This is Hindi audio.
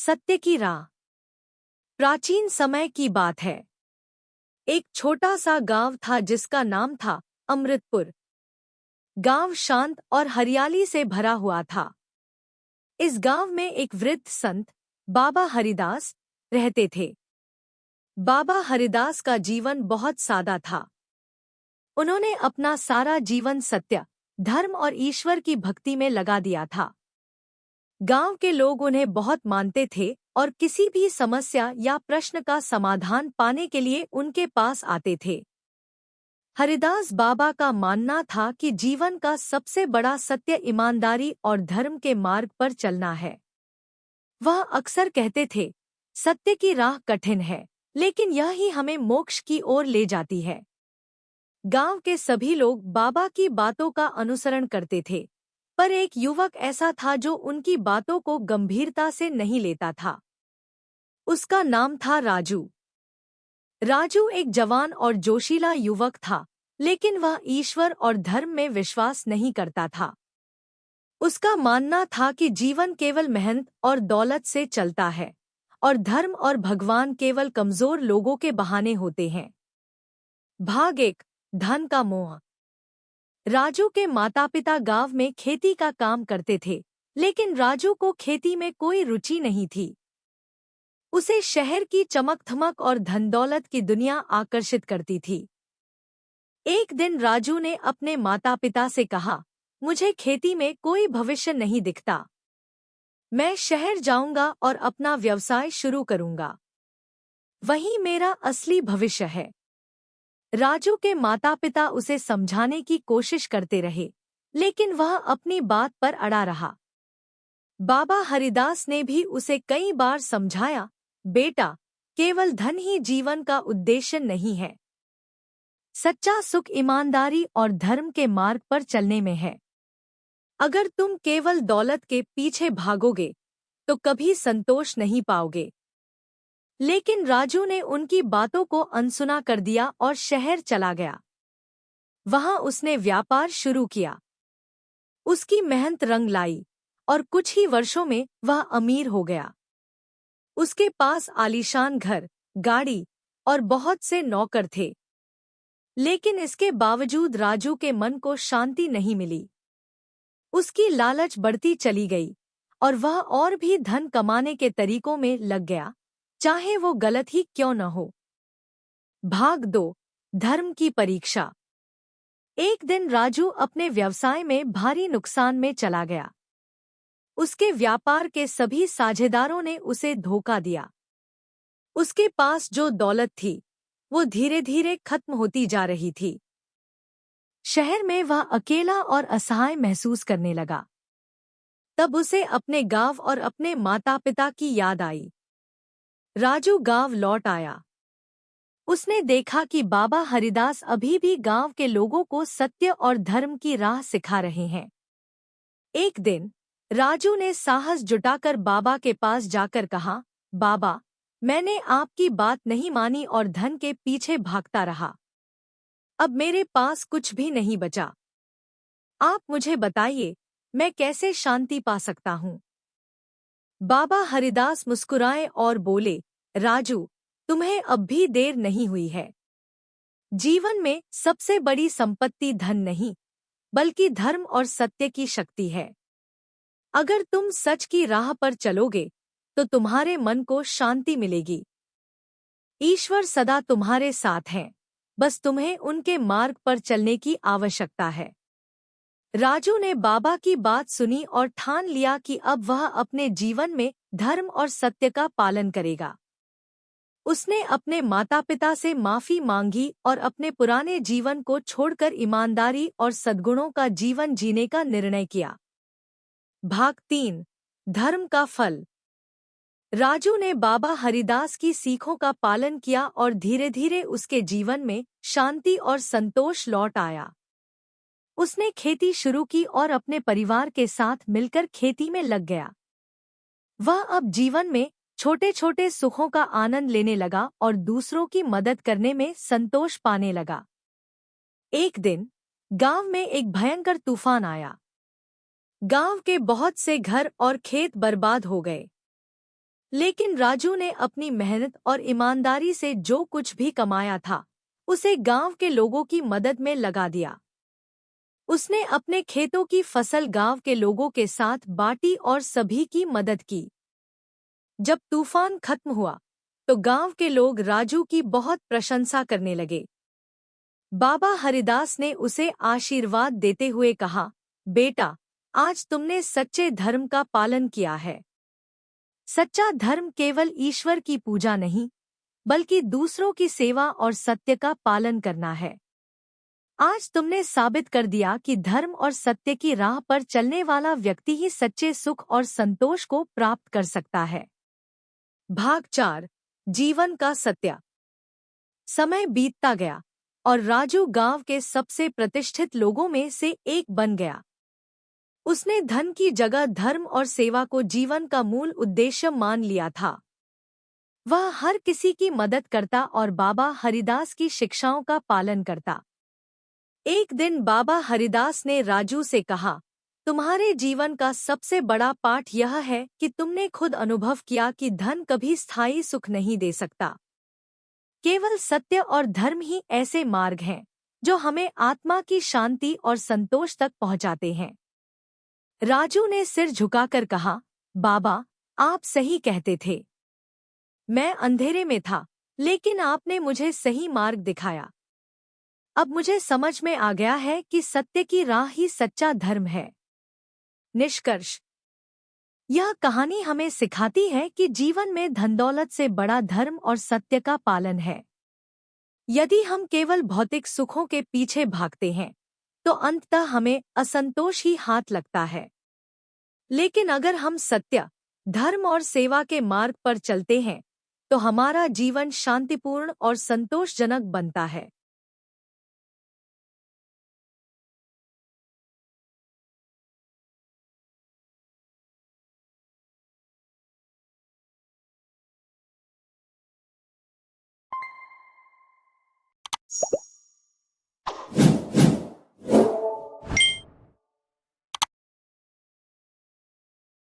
सत्य की राह। प्राचीन समय की बात है। एक छोटा सा गांव था जिसका नाम था अमृतपुर। गांव शांत और हरियाली से भरा हुआ था। इस गांव में एक वृद्ध संत बाबा हरिदास रहते थे। बाबा हरिदास का जीवन बहुत सादा था। उन्होंने अपना सारा जीवन सत्य, धर्म और ईश्वर की भक्ति में लगा दिया था। गांव के लोग उन्हें बहुत मानते थे और किसी भी समस्या या प्रश्न का समाधान पाने के लिए उनके पास आते थे। हरिदास बाबा का मानना था कि जीवन का सबसे बड़ा सत्य ईमानदारी और धर्म के मार्ग पर चलना है। वह अक्सर कहते थे, सत्य की राह कठिन है, लेकिन यह ही हमें मोक्ष की ओर ले जाती है। गांव के सभी लोग बाबा की बातों का अनुसरण करते थे, पर एक युवक ऐसा था जो उनकी बातों को गंभीरता से नहीं लेता था। उसका नाम था राजू। राजू एक जवान और जोशीला युवक था, लेकिन वह ईश्वर और धर्म में विश्वास नहीं करता था। उसका मानना था कि जीवन केवल मेहनत और दौलत से चलता है और धर्म और भगवान केवल कमजोर लोगों के बहाने होते हैं। भाग 1, धन का मोह। राजू के माता-पिता गांव में खेती का काम करते थे, लेकिन राजू को खेती में कोई रुचि नहीं थी। उसे शहर की चमक-धमक और धन-दौलत की दुनिया आकर्षित करती थी। एक दिन राजू ने अपने माता-पिता से कहा, मुझे खेती में कोई भविष्य नहीं दिखता। मैं शहर जाऊंगा और अपना व्यवसाय शुरू करूंगा। वही मेरा असली भविष्य है। राजू के माता-पिता उसे समझाने की कोशिश करते रहे, लेकिन वह अपनी बात पर अड़ा रहा। बाबा हरिदास ने भी उसे कई बार समझाया, बेटा, केवल धन ही जीवन का उद्देश्य नहीं है। सच्चा सुख ईमानदारी और धर्म के मार्ग पर चलने में है। अगर तुम केवल दौलत के पीछे भागोगे, तो कभी संतोष नहीं पाओगे। लेकिन राजू ने उनकी बातों को अनसुना कर दिया और शहर चला गया। वहां उसने व्यापार शुरू किया। उसकी मेहनत रंग लाई और कुछ ही वर्षों में वह अमीर हो गया। उसके पास आलीशान घर, गाड़ी और बहुत से नौकर थे। लेकिन इसके बावजूद राजू के मन को शांति नहीं मिली। उसकी लालच बढ़ती चली गई और वह और भी धन कमाने के तरीकों में लग गया, चाहे वो गलत ही क्यों न हो। भाग 2, धर्म की परीक्षा। एक दिन राजू अपने व्यवसाय में भारी नुकसान में चला गया। उसके व्यापार के सभी साझेदारों ने उसे धोखा दिया। उसके पास जो दौलत थी, वो धीरे-धीरे खत्म होती जा रही थी। शहर में वह अकेला और असहाय महसूस करने लगा। तब उसे अपने गांव और अपने माता-पिता की याद आई। राजू गांव लौट आया। उसने देखा कि बाबा हरिदास अभी भी गांव के लोगों को सत्य और धर्म की राह सिखा रहे हैं। एक दिन राजू ने साहस जुटाकर बाबा के पास जाकर कहा, बाबा, मैंने आपकी बात नहीं मानी और धन के पीछे भागता रहा। अब मेरे पास कुछ भी नहीं बचा। आप मुझे बताइए, मैं कैसे शांति पा सकता हूँ? बाबा हरिदास मुस्कुराए और बोले, राजू, तुम्हें अब भी देर नहीं हुई है। जीवन में सबसे बड़ी संपत्ति धन नहीं, बल्कि धर्म और सत्य की शक्ति है। अगर तुम सच की राह पर चलोगे, तो तुम्हारे मन को शांति मिलेगी। ईश्वर सदा तुम्हारे साथ हैं, बस तुम्हें उनके मार्ग पर चलने की आवश्यकता है। राजू ने बाबा की बात सुनी और ठान लिया कि अब वह अपने जीवन में धर्म और सत्य का पालन करेगा। उसने अपने माता-पिता से माफी मांगी और अपने पुराने जीवन को छोड़कर ईमानदारी और सद्गुणों का जीवन जीने का निर्णय किया। भाग 3, धर्म का फल। राजू ने बाबा हरिदास की सीखों का पालन किया और धीरे-धीरे उसके जीवन में शांति और संतोष लौट आया। उसने खेती शुरू की और अपने परिवार के साथ मिलकर खेती में लग गया। वह अब जीवन में छोटे-छोटे सुखों का आनंद लेने लगा और दूसरों की मदद करने में संतोष पाने लगा। एक दिन गांव में एक भयंकर तूफान आया। गांव के बहुत से घर और खेत बर्बाद हो गए। लेकिन राजू ने अपनी मेहनत और ईमानदारी से जो कुछ भी कमाया था उसे गांव के लोगों की मदद में लगा दिया। उसने अपने खेतों की फसल गांव के लोगों के साथ बांटी और सभी की मदद की। जब तूफान खत्म हुआ तो गांव के लोग राजू की बहुत प्रशंसा करने लगे। बाबा हरिदास ने उसे आशीर्वाद देते हुए कहा, बेटा, आज तुमने सच्चे धर्म का पालन किया है। सच्चा धर्म केवल ईश्वर की पूजा नहीं, बल्कि दूसरों की सेवा और सत्य का पालन करना है। आज तुमने साबित कर दिया कि धर्म और सत्य की राह पर चलने वाला व्यक्ति ही सच्चे सुख और संतोष को प्राप्त कर सकता है। भाग 4, जीवन का सत्य। समय बीतता गया और राजू गांव के सबसे प्रतिष्ठित लोगों में से एक बन गया। उसने धन की जगह धर्म और सेवा को जीवन का मूल उद्देश्य मान लिया था। वह हर किसी की मदद करता और बाबा हरिदास की शिक्षाओं का पालन करता। एक दिन बाबा हरिदास ने राजू से कहा, तुम्हारे जीवन का सबसे बड़ा पाठ यह है कि तुमने खुद अनुभव किया कि धन कभी स्थायी सुख नहीं दे सकता। केवल सत्य और धर्म ही ऐसे मार्ग हैं जो हमें आत्मा की शांति और संतोष तक पहुंचाते हैं। राजू ने सिर झुकाकर कहा, बाबा, आप सही कहते थे। मैं अंधेरे में था, लेकिन आपने मुझे सही मार्ग दिखाया। अब मुझे समझ में आ गया है कि सत्य की राह ही सच्चा धर्म है। निष्कर्ष। यह कहानी हमें सिखाती है कि जीवन में धन दौलत से बड़ा धर्म और सत्य का पालन है। यदि हम केवल भौतिक सुखों के पीछे भागते हैं तो अंततः हमें असंतोष ही हाथ लगता है। लेकिन अगर हम सत्य, धर्म और सेवा के मार्ग पर चलते हैं तो हमारा जीवन शांतिपूर्ण और संतोषजनक बनता है।